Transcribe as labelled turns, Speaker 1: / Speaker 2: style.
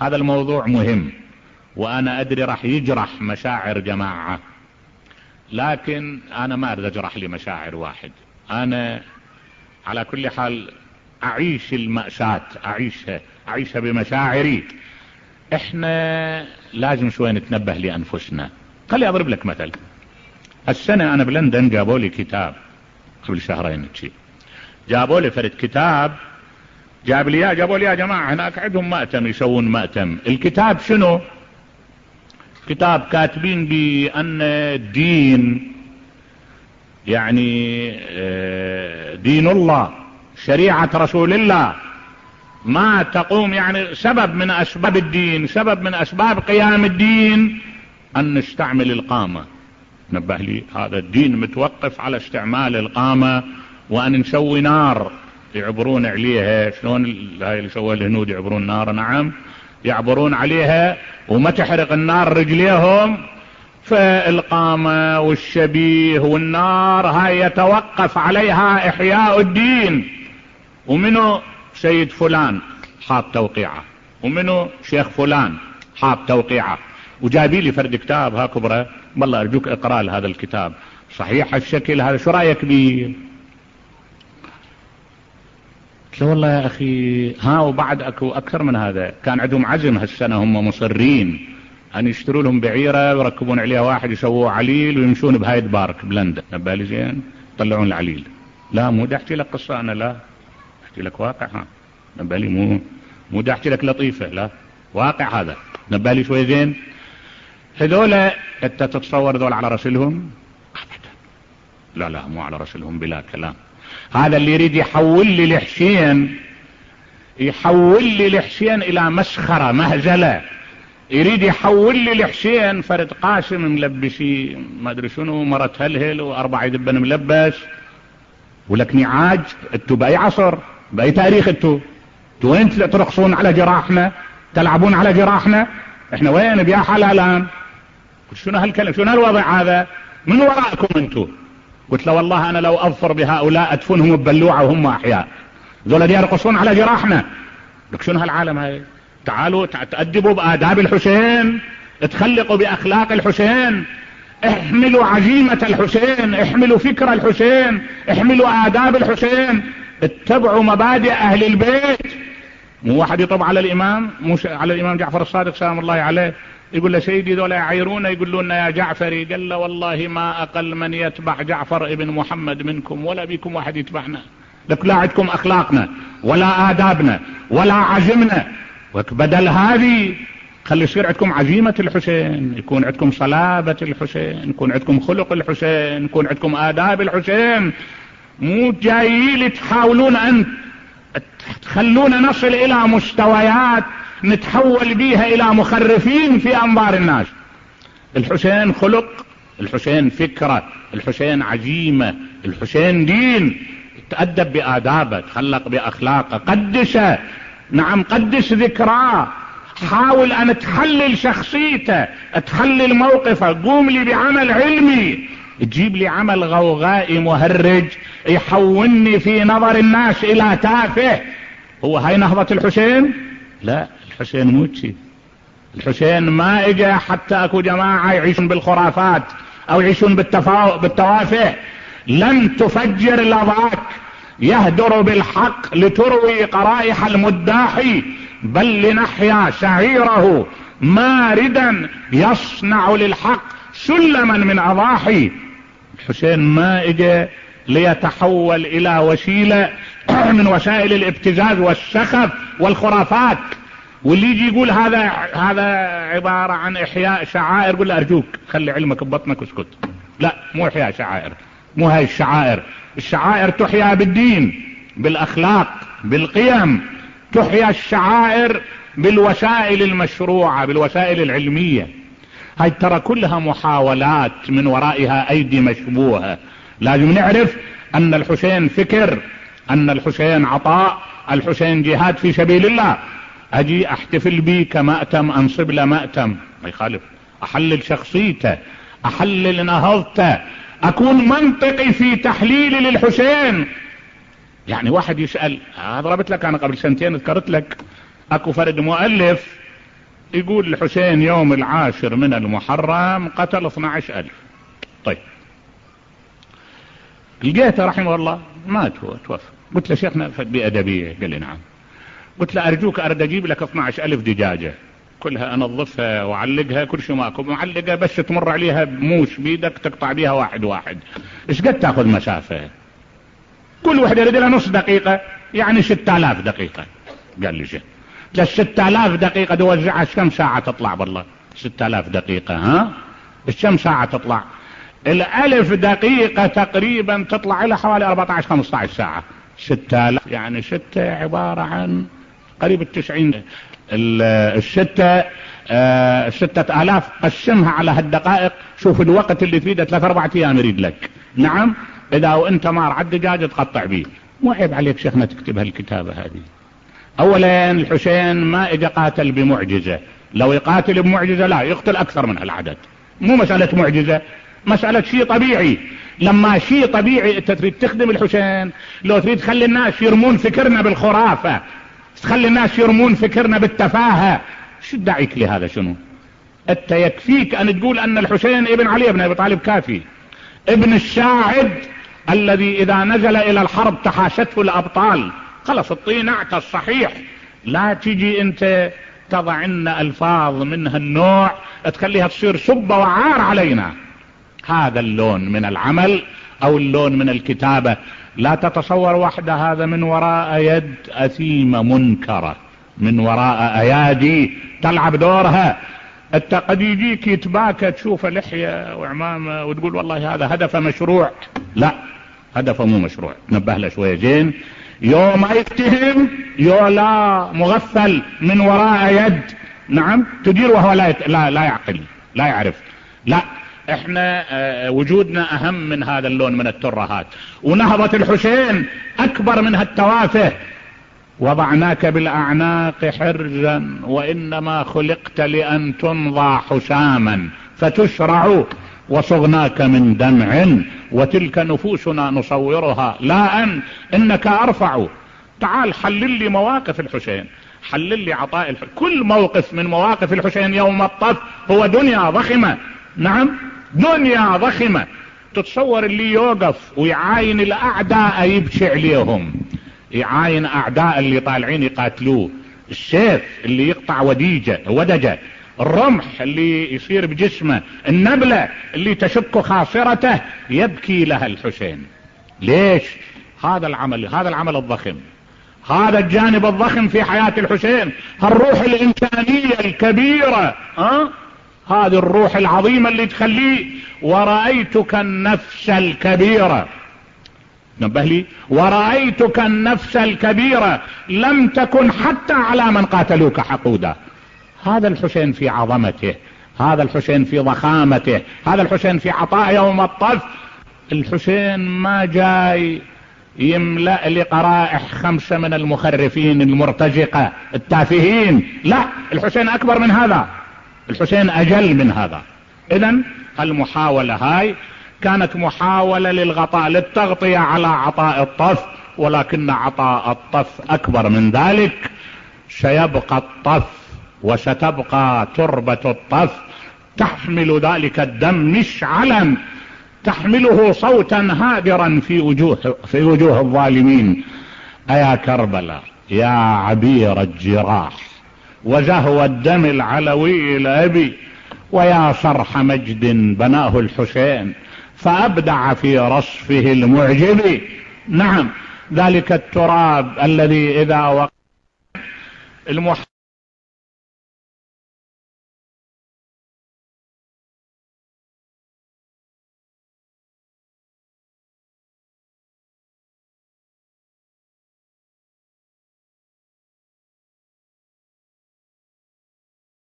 Speaker 1: هذا الموضوع مهم، وانا ادري راح يجرح مشاعر جماعة، لكن انا ما اريد اجرح لي مشاعر واحد. انا على كل حال اعيش المأساة، اعيشها بمشاعري. احنا لازم شوي نتنبه لانفسنا. خلي اضرب لك مثل. السنة انا بلندن جابوا لي كتاب قبل شهرين شيء، جابوا لي فرد كتاب، جابوا لي يا جماعة هناك عندهم مأتم يسوون مأتم. الكتاب شنو؟ كتاب كاتبين بأن الدين يعني دين الله، شريعة رسول الله، ما تقوم يعني سبب من أسباب الدين، سبب من أسباب قيام الدين أن نستعمل القامة. نبه لي هذا الدين متوقف على استعمال القامة، وأن نسوي نار يعبرون عليها. شلون هاي اللي سووها الهنود يعبرون نار؟ نعم يعبرون عليها وما تحرق النار رجليهم. فالقامة والشبيه والنار هاي يتوقف عليها إحياء الدين. ومنه سيد فلان حاط توقيعه، ومنه شيخ فلان حاط توقيعه، وجايبين لي فرد كتاب ها كبره، والله ارجوك اقرا هذا الكتاب صحيح الشكل هذا، شو رايك بيه؟ قلت له والله يا اخي ها، وبعد اكو اكثر من هذا. كان عندهم عزم هالسنه، هم مصرين ان يشتروا لهم بعيره ويركبون عليها واحد يسووه عليل ويمشون بهايد بارك بلندن. نبالي زين يطلعون العليل. لا مو دا احكي لك قصه انا، لا احكي لك واقع. ها نبالي مو دا احكي لك لطيفه، لا واقع هذا. نبالي شوي زين. هذولا انت تتصور ذول على رسلهم؟ لا مو على رسلهم بلا كلام. هذا اللي يريد يحول لي الحسين الى مسخرة مهزلة، يريد يحول لي الحسين فرد قاسم ملبسي ما ادري شنو، مرة هلهل واربع دبن ملبس، ولك نعاج. انتو باي عصر باي تاريخ؟ انتو وين ترقصون على جراحنا، تلعبون على جراحنا؟ احنا وين بيا حالة الان؟ شنو هالكلام، شنو هالوضع هذا؟ من وراءكم انتو؟ قلت له والله انا لو اظفر بهؤلاء ادفنهم ببلوعة وهم احياء، ذولا يرقصون على جراحنا. لك شنو هالعالم هاي؟ تعالوا تأدبوا بآداب الحسين، تخلقوا بأخلاق الحسين، احملوا عزيمة الحسين، احملوا فكر الحسين، احملوا آداب الحسين، اتبعوا مبادئ اهل البيت. مو واحد يطب على الامام، على الامام جعفر الصادق سلام الله عليه، يقول له سيدي ذولا يعيرونا يقولون لنا يا جعفري، قال له والله ما اقل من يتبع جعفر ابن محمد منكم، ولا بيكم واحد يتبعنا. لك لا عندكم اخلاقنا ولا آدابنا ولا عزمنا، بدل هذه خلي يصير عندكم عزيمة الحسين، يكون عندكم صلابة الحسين، يكون عندكم خلق الحسين، يكون عندكم آداب الحسين. مو جايين تحاولون ان تخلونا نصل الى مستويات نتحول بيها الى مخرفين في انظار الناس. الحسين خلق، الحسين فكرة، الحسين عزيمة، الحسين دين. تأدب بآدابه، تخلق بأخلاقه، قدسه، نعم قدس ذكراه، حاول ان تحلل شخصيته، تحلل موقفه، قوم لي بعمل علمي، تجيب لي عمل غوغائي مهرج يحولني في نظر الناس الى تافه. هو هاي نهضة الحسين؟ لا، الحسين مو شي. الحسين ما اجى حتى اكو جماعة يعيشون بالخرافات او يعيشون بالتوافه. لن تفجر لظاك يهدر بالحق لتروي قرائح المداحي، بل لنحيا شعيره ماردا يصنع للحق سلما من اضاحي. الحسين ما اجى ليتحول الى وسيلة من وسائل الابتزاز والسخف والخرافات. واللي يجي يقول هذا عبارة عن احياء شعائر، قل له ارجوك خلي علمك ببطنك واسكت. لا، مو احياء شعائر، مو هاي الشعائر. الشعائر تحيا بالدين، بالاخلاق، بالقيم. تحيا الشعائر بالوسائل المشروعة، بالوسائل العلمية. هاي ترى كلها محاولات من ورائها ايدي مشبوهة. لازم نعرف ان الحسين فكر، ان الحسين عطاء، الحسين جهاد في سبيل الله. اجي احتفل بي كمأتم، انصب له مأتم، ما يخالف. احلل شخصيته، احلل نهضته، اكون منطقي في تحليلي للحسين. يعني واحد يسأل، ضربت لك انا قبل سنتين ذكرت لك اكو فرد مؤلف يقول الحسين يوم 10 من المحرم قتل 12,000. طيب لقيته رحمه الله مات، هو توفى. قلت له شيخنا بأدبية، قال لي نعم. قلت له أرجوك أرد أجيب لك 12,000 دجاجة كلها أنظفها وأعلقها، كل شيء ماكو معلقة، بس تمر عليها بموش بيدك تقطع بيها واحد واحد، إيش قد تأخذ مسافة؟ كل واحدة يريد لها نص دقيقة، يعني 6,000 دقيقة. قال لي شيء 6,000 دقيقة توزعها كم ساعة تطلع؟ بالله 6,000 دقيقة، ها كم ساعة تطلع؟ 1,000 دقيقة تقريبا تطلع لها حوالي 14-15 ساعة. 6,000 يعني 6 عبارة عن قريب 90. 6,000 قسمها على هالدقائق، شوف الوقت اللي تريده 3-4 ايام يريد لك. نعم اذا وانت مار على الدجاجة تقطع بيه. مو عيب عليك شيخنا تكتب هالكتابة هذه؟ اولا الحسين ما اجى قاتل بمعجزة، لو يقاتل بمعجزة لا يقتل اكثر من هالعدد. مو مسألة معجزة، مسألة شيء طبيعي. لما شيء طبيعي انت تريد تخدم الحسين، لو تريد تخلي الناس يرمون فكرنا بالخرافة، تخلي الناس يرمون فكرنا بالتفاهة، شو داعيك لهذا؟ شنو انت يكفيك ان تقول ان الحسين ابن علي بن ابي طالب كافي، ابن الشاعد الذي اذا نزل الى الحرب تحاشته الابطال. خلص الطين اعتى الصحيح. لا تجي انت تضع لنا الفاظ من هالنوع تخليها تصير سبة وعار علينا. هذا اللون من العمل او اللون من الكتابة لا تتصور وحده، هذا من وراء يد اثيمة منكرة، من وراء ايادي تلعب دورها. انت قد يجيك يتباكى تشوف لحية وعمامة وتقول والله هذا هدف مشروع. لا، هدفه مو مشروع، نبه له شوية زين. يوم ما يتهم لا مغفل من وراء يد، نعم تدير وهو لا يعقل لا يعرف. لا، احنا وجودنا اهم من هذا اللون من الترهات. ونهضة الحسين اكبر من هالتوافه. وضعناك بالاعناق حرزا وانما خلقت لان تنضع حساما فتشرع، وصغناك من دمع وتلك نفوسنا نصورها لا انك ارفع. تعال حلل لي مواقف الحسين، حلل لي عطاء الحسين. كل موقف من مواقف الحسين يوم الطف هو دنيا ضخمة. نعم دنيا ضخمة. تتصور اللي يوقف ويعاين الاعداء يبكي عليهم، يعاين اعداء اللي طالعين يقاتلوه، السيف اللي يقطع ودجة، الرمح اللي يصير بجسمه، النبلة اللي تشك خاصرته، يبكي لها الحسين. ليش؟ هذا العمل الضخم، هذا الجانب الضخم في حياة الحسين، الروح الإنسانية الكبيرة، هذه الروح العظيمة اللي تخليه ورأيتك النفس الكبيرة. نبه لي، ورأيتك النفس الكبيرة لم تكن حتى على من قاتلوك حقودا. هذا الحسين في عظمته، هذا الحسين في ضخامته، هذا الحسين في عطاء يوم الطف. الحسين ما جاي يملأ لقرائح 5 من المخرفين المرتزقة التافهين، لا، الحسين اكبر من هذا، الحسين اجل من هذا. اذن المحاولة هاي كانت محاولة للتغطية على عطاء الطف، ولكن عطاء الطف اكبر من ذلك. سيبقى الطف وستبقى تربة الطف تحمل ذلك الدم مشعلا، تحمله صوتا هادرا في وجوه الظالمين. ايا كربلاء يا عبير الجراح وزهو الدم العلوي الابي، ويا صرح مجد بناه الحسين فابدع في رصفه المعجب. نعم ذلك التراب الذي اذا وقع